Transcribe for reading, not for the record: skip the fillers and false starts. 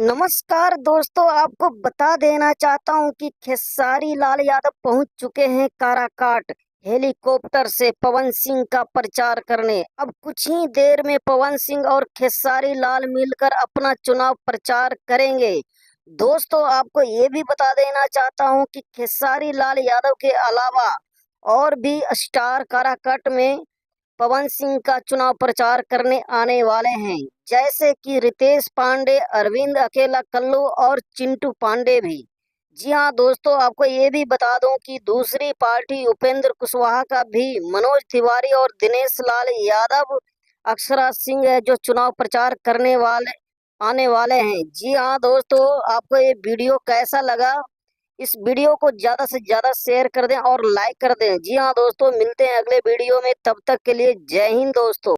नमस्कार दोस्तों, आपको बता देना चाहता हूं कि खेसारी लाल यादव पहुंच चुके हैं काराकाट हेलीकॉप्टर से पवन सिंह का प्रचार करने। अब कुछ ही देर में पवन सिंह और खेसारी लाल मिलकर अपना चुनाव प्रचार करेंगे। दोस्तों, आपको ये भी बता देना चाहता हूं कि खेसारी लाल यादव के अलावा और भी स्टार काराकाट में पवन सिंह का चुनाव प्रचार करने आने वाले हैं, जैसे कि रितेश पांडे, अरविंद अकेला कल्लू और चिंटू पांडे भी। जी हाँ दोस्तों, आपको ये भी बता दूं कि दूसरी पार्टी उपेंद्र कुशवाहा का भी मनोज तिवारी और दिनेश लाल यादव, अक्षरा सिंह है जो चुनाव प्रचार करने वाले आने वाले हैं। जी हाँ दोस्तों, आपको ये वीडियो कैसा लगा? इस वीडियो को ज़्यादा से ज़्यादा शेयर कर दें और लाइक कर दें। जी हाँ दोस्तों, मिलते हैं अगले वीडियो में, तब तक के लिए जय हिंद दोस्तों।